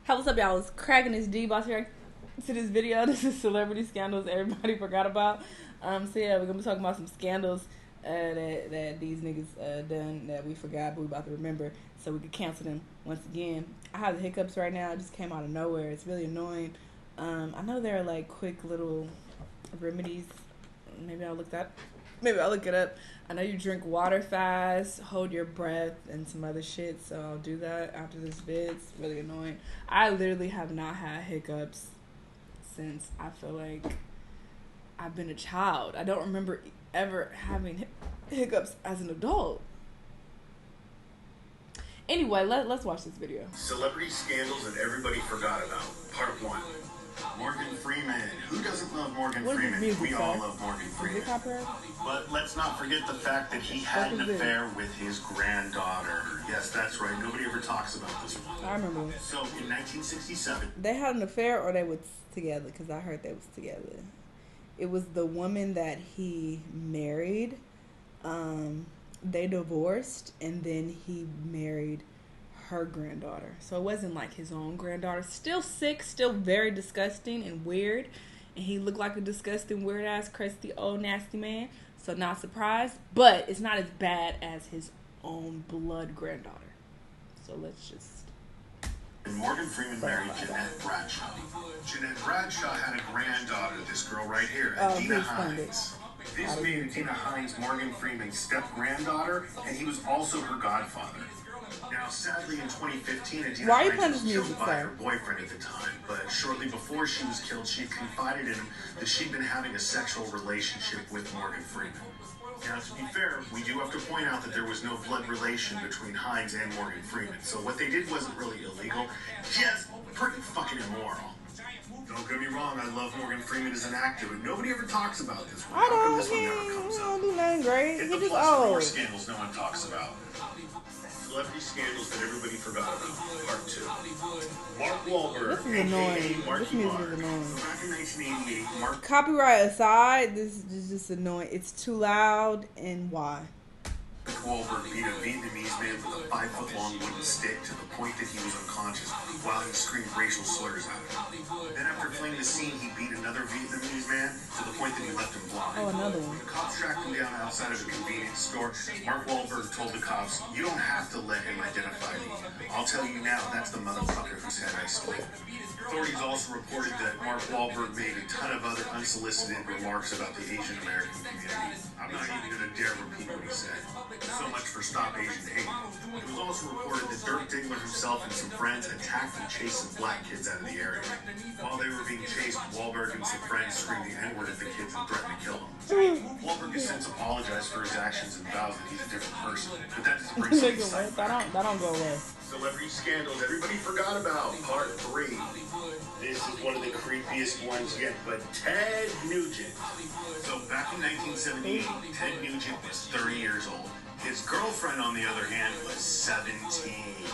Hey, what's up, y'all? It's cracking this D-Boss here to this video. This is celebrity scandals everybody forgot about. So yeah, we're gonna be talking about some scandals that these niggas done that we forgot, but we about to remember, so we could cancel them once again. I have the hiccups right now. It just came out of nowhere. It's really annoying. I know there are like quick little remedies. Maybe I'll look it up. I know you drink water fast, hold your breath, and some other shit, so I'll do that after this vid. It's really annoying. I literally have not had hiccups since I feel like I've been a child. I don't remember ever having hiccups as an adult. Anyway, let's watch this video. Celebrity scandals that everybody forgot about. Part 1. Morgan Freeman. Who doesn't love Morgan Freeman? We all love Morgan Freeman. But let's not forget the fact that he had an affair with his granddaughter. Yes, that's right. Nobody ever talks about this one. I remember. So, in 1967... They had an affair or they were together? Because I heard they was together. It was the woman that he married. They divorced, and then he married her granddaughter. So it wasn't like his own granddaughter. Still sick, still very disgusting and weird. And he looked like a disgusting, weird-ass, crusty, old, nasty man. So not surprised. But it's not as bad as his own blood granddaughter. So let's just... Morgan Freeman married Jeanette Bradshaw. Jeanette Bradshaw had a granddaughter, this girl right here, Adina Hines. This made Adina Hines Morgan Freeman's step-granddaughter, and he was also her godfather. Now, sadly, in 2015, Adina Hines was killed by her boyfriend at the time, but shortly before she was killed, she confided in him that she'd been having a sexual relationship with Morgan Freeman. Now, to be fair, we do have to point out that there was no blood relation between Hines and Morgan Freeman, so what they did wasn't really illegal, just pretty fucking immoral. Don't get me wrong, I love Morgan Freeman as an actor, but nobody ever talks about this one. How come this one never comes up? I don't do nothing great. Hit the plus more scandals no one talks about. Celebrity scandals that everybody forgot about. Part 2. Mark Wahlberg. This is annoying. This music is annoying. So back in 1988, Mark... Copyright aside, this is just annoying. It's too loud, and why? Wahlberg beat a Vietnamese man with a 5-foot-long wooden stick to the point that he was unconscious while he screamed racial slurs at him. Then after fleeing the scene, he beat another Vietnamese man to the point that he left him blind. Oh, another one. When the cops tracked him down outside of a convenience store, Mark Wahlberg told the cops, "You don't have to let him identify me. I'll tell you now, that's the motherfucker whose head I split." Authorities also reported that Mark Wahlberg made a ton of other unsolicited remarks about the Asian American community. I'm not even going to dare repeat what he said. So much for Stop Asian Hate. It was also reported that Dirk Diggler himself and some friends attacked and chased some black kids out of the area. While they were being chased, Wahlberg and some friends screamed the N-word at the kids and threatened to kill them. Wahlberg has since apologized for his actions and vows that he's a different person. But that doesn't bring something that don't go away. Celebrity scandals everybody forgot about. Part 3. This is one of the creepiest ones yet, but Ted Nugent. So back in 1978, Ted Nugent was 30 years old. His girlfriend, on the other hand, was 17.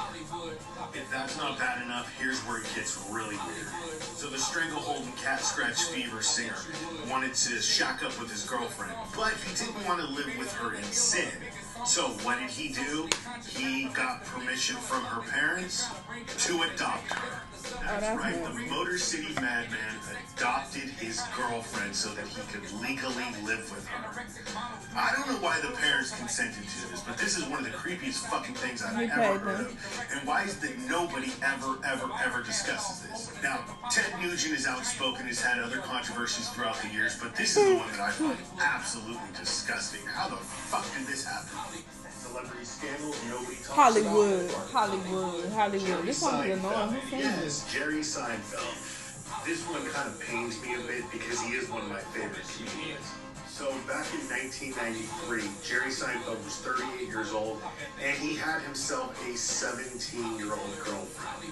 If that's not bad enough, here's where it gets really weird. So the stranglehold and cat scratch fever singer wanted to shack up with his girlfriend, but he didn't want to live with her in sin. So what did he do? He got permission from her parents to adopt her. That's right, the Motor City Madman adopted his girlfriend so that he could legally live with her. I don't know why the parents consented to this, but this is one of the creepiest fucking things I've ever heard of. And why is that nobody ever discusses this? Now, Ted Nugent is outspoken, has had other controversies throughout the years, but this is the one that I find absolutely disgusting. How the fuck did this happen? Celebrity scandals nobody talks about. Hollywood. This one is annoying. Who's saying this? Yes, Jerry Seinfeld. This one kind of pains me a bit because he is one of my favorite comedians. So back in 1993, Jerry Seinfeld was 38 years old, and he had himself a 17-year-old girlfriend.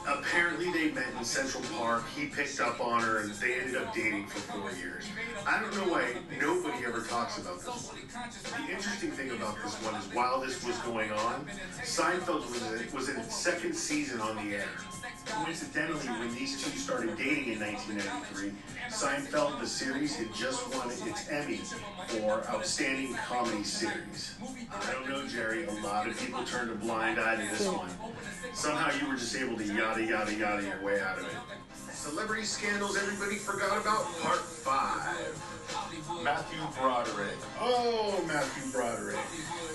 Apparently, they met in Central Park. He picked up on her, and they ended up dating for 4 years. I don't know why nobody ever talks about this one. The interesting thing about this one is while this was going on, Seinfeld was in its second season on the air. Coincidentally, when these two started dating in 1993, Seinfeld, the series, had just won its Emmy Emmy for Outstanding Comedy Series. I don't know, Jerry. A lot of people turned a blind eye to this one. Somehow you were just able to yada yada yada your way out of it. Celebrity scandals everybody forgot about, part 5. Matthew Broderick. Oh, Matthew Broderick.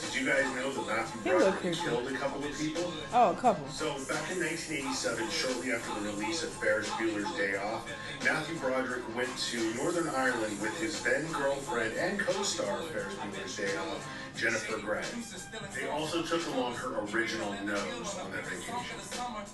Did you guys know that Matthew Broderick killed a couple of people? Oh, a couple. So back in 1987, shortly after the release of Ferris Bueller's Day Off, Matthew Broderick went to Northern Ireland with his then-girlfriend and co-star of Ferris Bueller's Day Off, Jennifer Grey. They also took along her original nose on their vacation.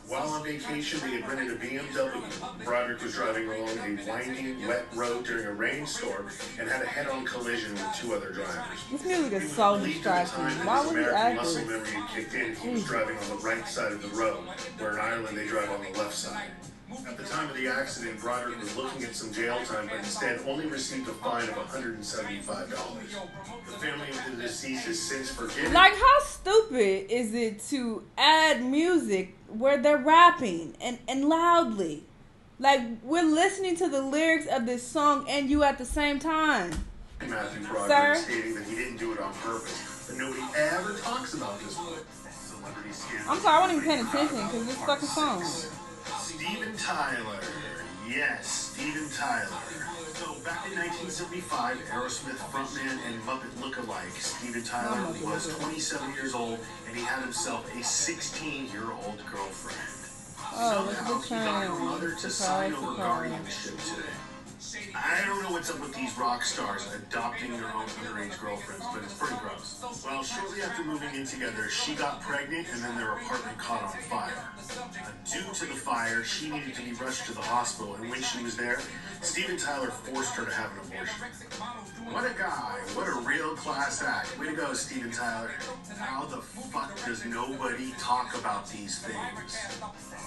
While on vacation, they had rented a BMW. Broderick was driving along a winding, wet road during a rainstorm and had a head-on collision with 2 other drivers. This music is so distracting. Why would he act muscle this? memory had kicked in. He was driving on the right side of the road, where in Ireland they drive on the left side. At the time of the accident, Broderick was looking at some jail time, but instead only received a fine of $175. The family of the deceased has since forgiven. Like, how stupid is it to add music where they're rapping and loudly? Like, we're listening to the lyrics of this song and you at the same time. Matthew Broderick stating that he didn't do it on purpose, but nobody ever talks about this one. Celebrity scandal. I'm sorry, I wasn't even paying attention because this fucking song. Steven Tyler. Yes, Steven Tyler. So back in 1975, Aerosmith frontman and Muppet lookalike Steven Tyler was 27 years old, and he had himself a 16-year-old girlfriend. Somehow he got her mother to sign over guardianship today. I don't know what's up with these rock stars adopting their own underage girlfriends, but it's pretty gross. Well, shortly after moving in together, she got pregnant and then their apartment caught on fire. Due to the fire, she needed to be rushed to the hospital, and when she was there, Steven Tyler forced her to have an abortion. What a guy. What a real class act. Way to go, Steven Tyler. How the fuck does nobody talk about these things?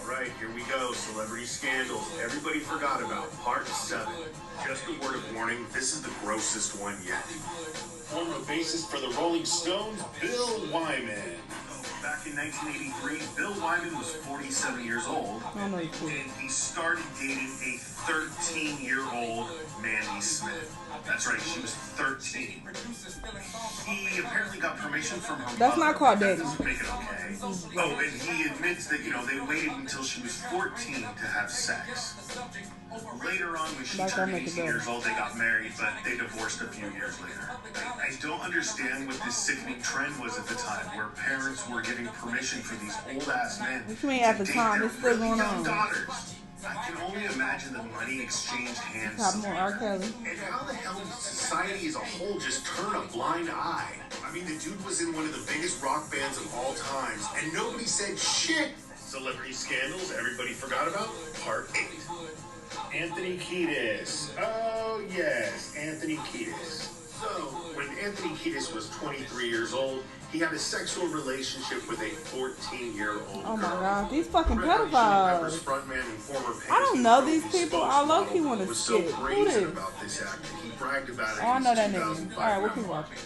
Alright, here we go. Celebrity scandals everybody forgot about. Part 7. Just a word of warning, this is the grossest one yet. Former bassist for the Rolling Stones, Bill Wyman. Back in 1983, Bill Wyman was 47 years old, and he started dating a 13-year-old Mandy Smith. That's right, she was 13. He apparently got permission from her mother. That's not called dating. That doesn't make it okay. Oh, and he admits that, they waited until she was 14 to have sex. Later on, when she turned 18 years old, they got married, but they divorced a few years later. I don't understand what this sickening trend was at the time, where parents were giving permission for these old-ass men What you mean at the time? It's still going on. daughters. I can only imagine the money exchanged hands. Top more R. Kelly. And how the hell does society as a whole just turn a blind eye? I mean, the dude was in one of the biggest rock bands of all times, and nobody said shit. Celebrity scandals everybody forgot about? Part 8. Anthony Kiedis. Oh, yes, Anthony Kiedis. So, when Anthony Kiedis was 23 years old, he had a sexual relationship with a 14-year-old Oh my girl. God, these fucking pedophiles. Frontman and former I don't know these people. I low-key want to was so skip. Who brazen this? about this act that he bragged about it. Oh, I in know his that nigga. 2005 Alright, we'll keep memoir. watching.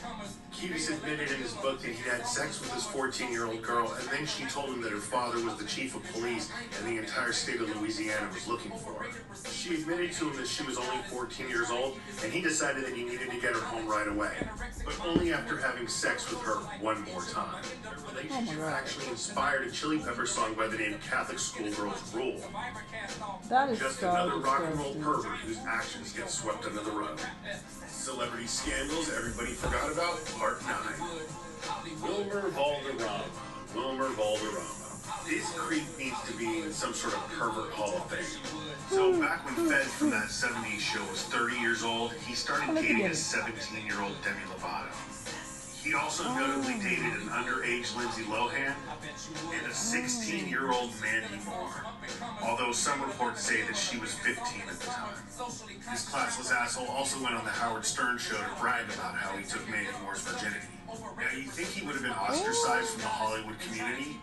Kiedis admitted in his book that he had sex with his 14-year-old girl, and then she told him that her father was the chief of police and the entire state of Louisiana was looking for her. She admitted to him that she was only 14 years old, and he decided that he needed to get her home right away, but only after having sex with her one more time. Their relationship actually inspired a Chili Pepper song by the name Catholic Schoolgirls Rule. That is Just so another rock and roll disgusting. pervert whose actions get swept under the rug. Celebrity scandals everybody forgot about, Part 9. Wilmer Valderrama. Wilmer Valderrama. This creep needs to be in some sort of pervert hall of fame. So back when Fed from that 70s show was 30 years old, he started dating a 17-year-old Demi Lovato. He also notably dated an underage Lindsay Lohan and a 16-year-old Mandy Moore, although some reports say that she was 15 at the time. This classless asshole also went on the Howard Stern show to brag about how he took Mandy Moore's virginity. Now, you think he would have been ostracized from the Hollywood community?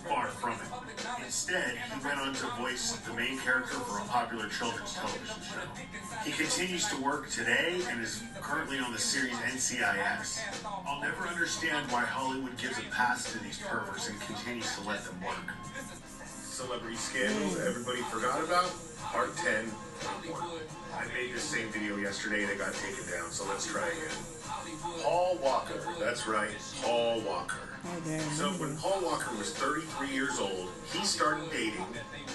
Far from it. Instead, he went on to voice the main character for a popular children's television show. He continues to work today and is currently on the series NCIS. I'll never understand why Hollywood gives a pass to these perverts and continues to let them work. Celebrity scandals everybody forgot about. Part 10. I made this same video yesterday and it got taken down, so let's try again. Paul Walker. That's right, Paul Walker. So when Paul Walker was 33 years old, he started dating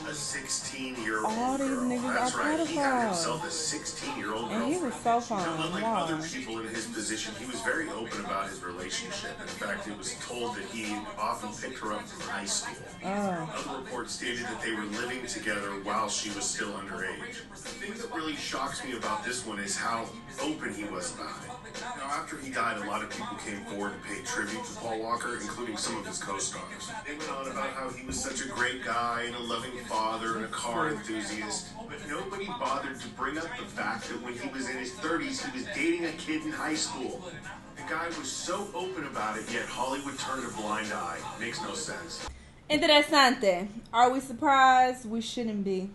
a 16-year-old all these girl. niggas That's are right, he had pedophiles. himself a 16-year-old girl. And he was so fine. Unlike Wow. other people in his position, he was very open about his relationship. In fact, it was told that he often picked her up from high school. Other reports stated that they were living together while she was still underage. The thing that really shocks me about this one is how open he was about it. Now, after he died, a lot of people came forward and paid tribute to Paul Walker, including some of his co-stars. They went on about how he was such a great guy and a loving father and a car enthusiast, but nobody bothered to bring up the fact that when he was in his 30s, he was dating a kid in high school. The guy was so open about it, yet Hollywood turned a blind eye. Makes no sense. Interessante. Are we surprised? We shouldn't be.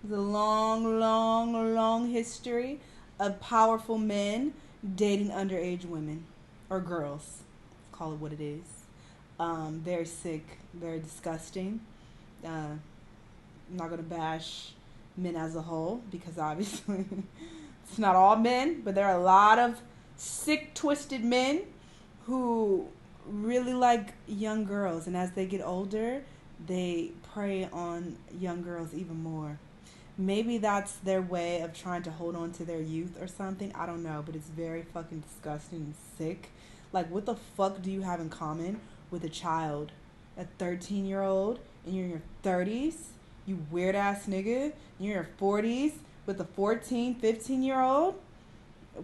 There's a long history of powerful men dating underage women or girls. Call it what it is. Very sick, very disgusting. I'm not gonna bash men as a whole because obviously it's not all men, but there are a lot of sick, twisted men who really like young girls, and as they get older, they prey on young girls even more. Maybe that's their way of trying to hold on to their youth or something. I don't know, but it's very fucking disgusting and sick. Like, what the fuck do you have in common with a child? A 13-year-old, and you're in your 30s? You weird-ass nigga? You're in your 40s with a 14, 15-year-old?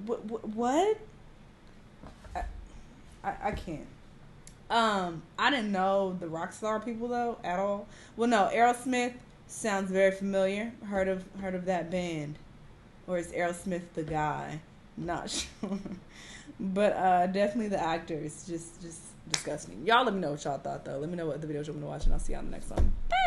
What? I can't. I didn't know the Rockstar people, though, at all. Well, no, Aerosmith sounds very familiar. Heard of that band. Or is Aerosmith the guy? Not sure. But definitely the actors. Just disgusting. Y'all let me know what y'all thought, though. Let me know what the videos you want me to watch, and I'll see y'all on the next one. Bye!